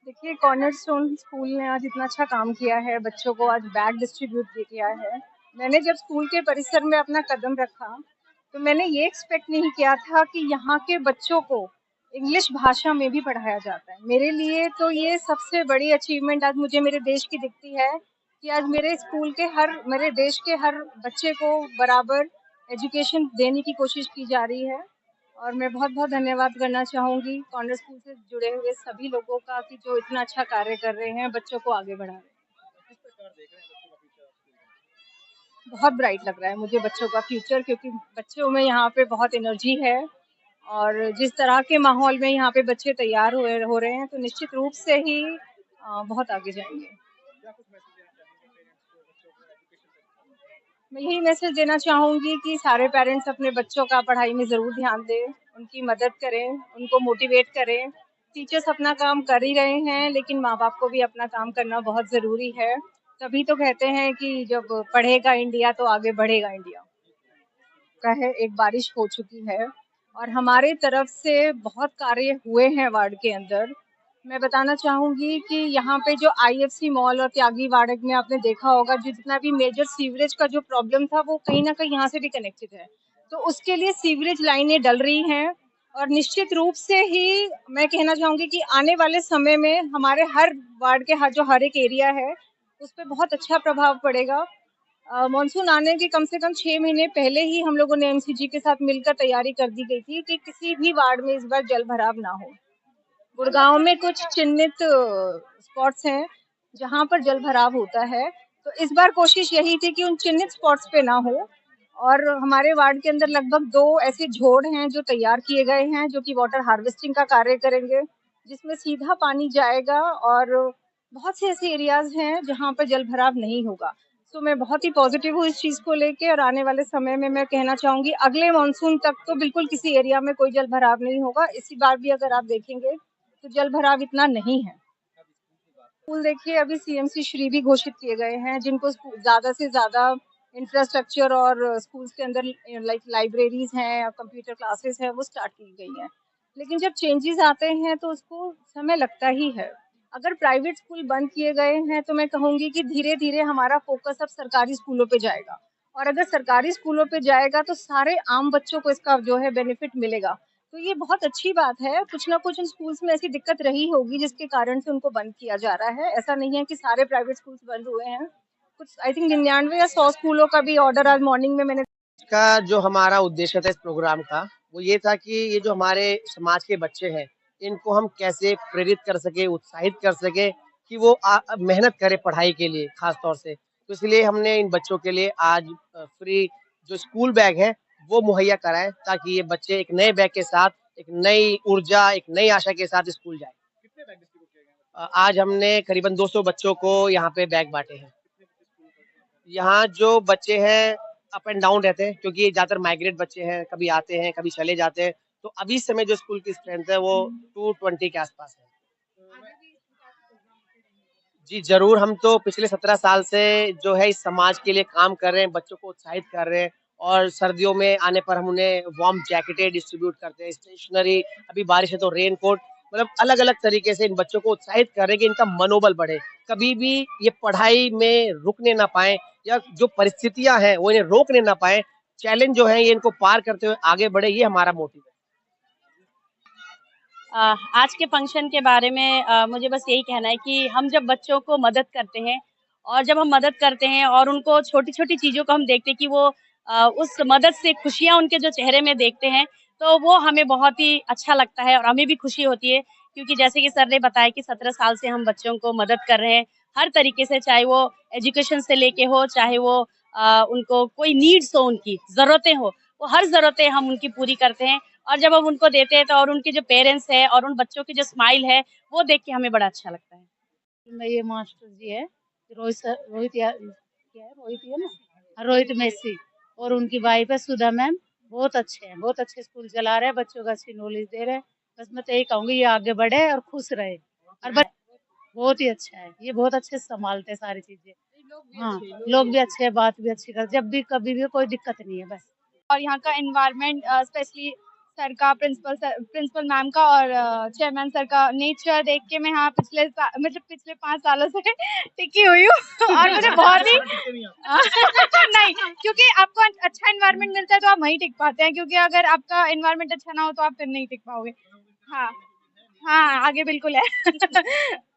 देखिए, cornerstone school ने आज इतना अच्छा काम किया है, बच्चों को आज बैग डिस्ट्रीब्यूट भी किया है। मैंने जब स्कूल के परिसर में अपना कदम रखा, तो मैंने ये एक्सपेक्ट नहीं किया था कि यहाँ के बच्चों को इंग्लिश भाषा में भी पढ़ाया जाता है। मेरे लिए तो ये सबसे बड़ी अचीवमेंट आज मुझे मेरे देश की दिखती है कि आज मेरे देश के हर बच्चे को बराबर एजुकेशन देने की कोशिश की जा रही है। और मैं बहुत-बहुत धन्यवाद करना चाहूँगी कॉर्नर स्कूल से जुड़े हुए सभी लोगों का कि जो इतना अच्छा कार्य कर रहे हैं, बच्चों को आगे बढ़ा रहे हैं। किस प्रकार देख रहे हैं बच्चों का फ्यूचर आप स्कूल में? बहुत ब्राइट लग रहा है मुझे बच्चों का फ्यूचर, क्योंकि बच्चों में यहाँ पे बहुत एनर्जी है और जिस तरह के माहौल में यहाँ पे बच्चे तैयार हो रहे हैं, तो निश्चित रूप से ही बहुत आगे जाएँगे। क्या कुछ मैसेज देना चाहेंगे पेरेंट्स को, बच्चों को एजुकेशन से रिलेटेड? मैं यही मैसेज देना चाहूँगी कि सारे पेरेंट्स अपने बच्चों का पढ़ाई में ज़रूर ध्यान दें, उनकी मदद करें, उनको मोटिवेट करें। टीचर्स अपना काम कर ही रहे हैं, लेकिन माँ-बाप को भी अपना काम करना बहुत ज़रूरी है। तभी तो कहते हैं कि जब पढ़ेगा इंडिया तो आगे बढ़ेगा इंडिया। का है एक बारिश हो चुकी है और हमारे तरफ से बहुत कार्य हुए हैं वार्ड के अंदर। मैं बताना चाहूँगी कि यहाँ पे जो आईएफसी मॉल और त्यागी वार्ड में आपने देखा होगा जितना भी मेजर सीवरेज का जो प्रॉब्लम था वो कहीं न कहीं यहाँ से भी कनेक्टेड है। तो उसके लिए सीवरेज लाइनें डल रही हैं और निश्चित रूप से ही मैं कहना चाहूँगी कि आने वाले समय में हमारे हर वार्ड के जो हर एक एरिया है, उस पे बहुत अच्छा प्रभाव पड़ेगा। मानसून आने के कम से कम 6 महीने पहले ही हम लोगों ने एमसीजी के साथ मिलकर तैयारी कर दी गई थी कि किसी भी वार्ड में इस बार जल भराव ना हो। गुड़गांव में कुछ चिन्हित स्पॉट्स हैं जहां पर जल भराव होता है, तो इस बार कोशिश यही थी कि उन चिन्हित स्पॉट्स पे ना हो और हमारे वार्ड के अंदर लगभग 2 ऐसे झोड़ हैं जो तैयार किए गए हैं जो कि वाटर हार्वेस्टिंग का कार्य करेंगे, जिसमें सीधा पानी जाएगा और बहुत से ऐसे एरियाज हैं जहां पर जल भराव नहीं होगा। तो मैं बहुत ही पॉजिटिव हूँ इस चीज को लेके और आने वाले समय में मैं कहना चाहूंगी अगले मानसून तक तो बिल्कुल किसी एरिया में कोई जल भराव नहीं होगा। इसी बार भी अगर आप देखेंगे तो जल भराव इतना नहीं है। अब स्कूल की बात करें। स्कूल देखिए अभी सीएमसी श्री भी घोषित किए गए हैं जिनको ज्यादा से ज्यादा इंफ्रास्ट्रक्चर और स्कूल्स के अंदर लाइक लाइब्रेरीज हैं और कंप्यूटर क्लासेस हैं वो स्टार्ट की गई हैं। लेकिन जब चेंजेस आते हैं तो उसको समय लगता ही है। अगर प्राइवेट स्कूल बंद किए गए हैं तो मैं कहूंगी कि धीरे धीरे हमारा फोकस अब सरकारी स्कूलों पे जाएगा और अगर सरकारी स्कूलों पे जाएगा तो सारे आम बच्चों को इसका जो है बेनिफिट मिलेगा। तो ये बहुत अच्छी बात है। कुछ ना कुछ उन स्कूल्स में ऐसी दिक्कत रही होगी जिसके कारण से उनको बंद किया जा रहा है। ऐसा नहीं है कि सारे प्राइवेट स्कूल्स बंद हुए हैं। कुछ आई थिंक 99 या 100 स्कूलों का भी ऑर्डर आज मॉर्निंग में मैंने का जो हमारा उद्देश्य था इस प्रोग्राम का, वो ये था कि ये जो हमारे समाज के बच्चे हैं, इनको हम कैसे प्रेरित कर सके, उत्साहित कर सके कि वो मेहनत करें पढ़ाई के लिए खास तौर से। तो इसलिए हमने इन बच्चों के लिए आज फ्री जो स्कूल बैग है, वो मुहैया कराएँ ताकि ये बच्चे एक नए बैग के साथ, एक नई ऊर्जा, एक नई आशा के साथ स्कूल जाएँ। कितने बैग डिस्ट्रीब्यूट किए गए हैं बच्चों को? आज हमने करीबन 200 बच्चों को यहाँ पे बैग बाँटे हैं। कितने बच्चे स्कूल पढ़ते हैं क्या? यहाँ जो बच्चे हैं अप एंड डाउन रहते हैं क्योंकि ये ज़्यादातर माइग्रेट बच्चे हैं, कभी आते हैं, कभी चले जाते हैं। तो अभी इस समय जो स्कूल की स्ट्रेंथ है वो 220 के आस-पास है। तो मैं जी, ज़रूर हम तो पिछले 17 साल से जो है इस समाज के लिए काम कर रहे हैं, बच्चों को उत्साहित कर रहे हैं और सर्दियों में आने पर हम उन्हें वार्म जैकेटें डिस्ट्रीब्यूट करते हैं, स्टेशनरी, अभी बारिश है तो रेनकोट, मतलब अलग-अलग तरीके से इन बच्चों को उत्साहित कर रहे हैं कि इनका मनोबल बढ़े। कभी भी ये पढ़ाई में रुकने ना पाएँ या जो परिस्थितियाँ हैं, वो इन्हें रोकने ना पाएँ। चैलेंज जो है ये इनको पार करते हुए आगे बढ़े, ये हमारा मोटिव है। आज के फंक्शन के बारे में मुझे बस यही कहना है कि हम जब बच्चों को मदद करते हैं और जब हम मदद करते हैं और उनको छोटी-छोटी चीज़ों को हम देखते हैं कि वो उस मदद से खुशियाँ उनके जो चेहरे में देखते हैं, तो वो हमें बहुत ही अच्छा लगता है और हमें भी खुशी होती है क्योंकि जैसे कि सर ने बताया कि 17 साल से हम बच्चों को मदद कर रहे हैं, हर तरीके से, चाहे वो एजुकेशन से लेके हो, चाहे वो उनको कोई नीड्स हो उनकी, ज़रूरतें हो, वो हर ज़रूरतें हम उनकी पूरी करते हैं और जब हम उनको देते हैं तो और उनके जो पेरेंट्स हैं और उन बच्चों की जो स्माइल है, वो देख के हमें बड़ा अच्छा लगता है। में ये मास्टर जी है रोहित सर, रोहित या क्या है, रोहित ही है ना, हाँ, रोहित मेसी और उनकी वाइफ है सुधा मैम। बहुत अच्छे हैं, बहुत अच्छे स्कूल चला रहे हैं, बच्चों को अच्छी नॉलेज दे रहे हैं। बस मैं तो यही कहूंगी ये आगे बढ़े और खुश रहे और बहुत ही अच्छा है, ये बहुत अच्छे से संभालते हैं सारी चीजें। हाँ, लोग भी अच्छे हैं, बात भी अच्छी कर, जब भी कभी भी कोई दिक्कत नहीं है बस। और यहाँ का एनवायरनमेंट स्पेशली सर का, प्रिंसिपल मैम का और चेयरमैन सर का नेचर देख के मैं यहाँ पिछले 5 सालों से टिकी हुई हूँ और मुझे बहुत ही नहीं, क्योंकि आपको अच्छा एनवायरनमेंट मिलता है तो आप वहीं टिक पाते हैं, क्योंकि अगर आपका एनवायरनमेंट अच्छा ना हो तो आप फिर नहीं टिक पाओगे। हाँ हाँ, आगे बिल्कुल है।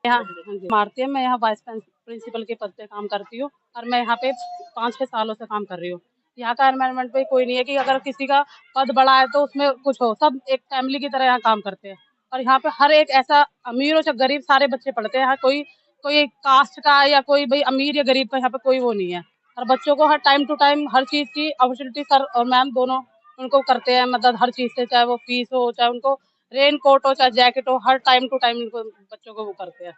यहाँ मारती है, मैं यहाँ वाइस प्रिंसिपल के पद पे काम करती हूँ और मैं यहाँ पे 5-6 सालों से काम कर रही हूँ। यहाँ का एनवायरनमेंट पे कोई नहीं है कि अगर किसी का पद बड़ा है तो उसमें कुछ हो, सब एक फैमिली की तरह यहाँ काम करते हैं। और यहाँ पे हर एक ऐसा अमीर हो चाहे गरीब सारे बच्चे पढ़ते हैं। यहाँ कोई कोई कास्ट का या कोई भाई अमीर या गरीब का यहाँ पे कोई वो नहीं है। और बच्चों को हर टाइम टू टाइम हर चीज़ की अपॉर्चुनिटी सर और मैम दोनों उनको करते हैं मदद हर चीज़ से, चाहे वो फीस हो, चाहे उनको रेन कोट हो, चाहे जैकेट हो, हर टाइम टू टाइम उनको बच्चों को वो करते हैं।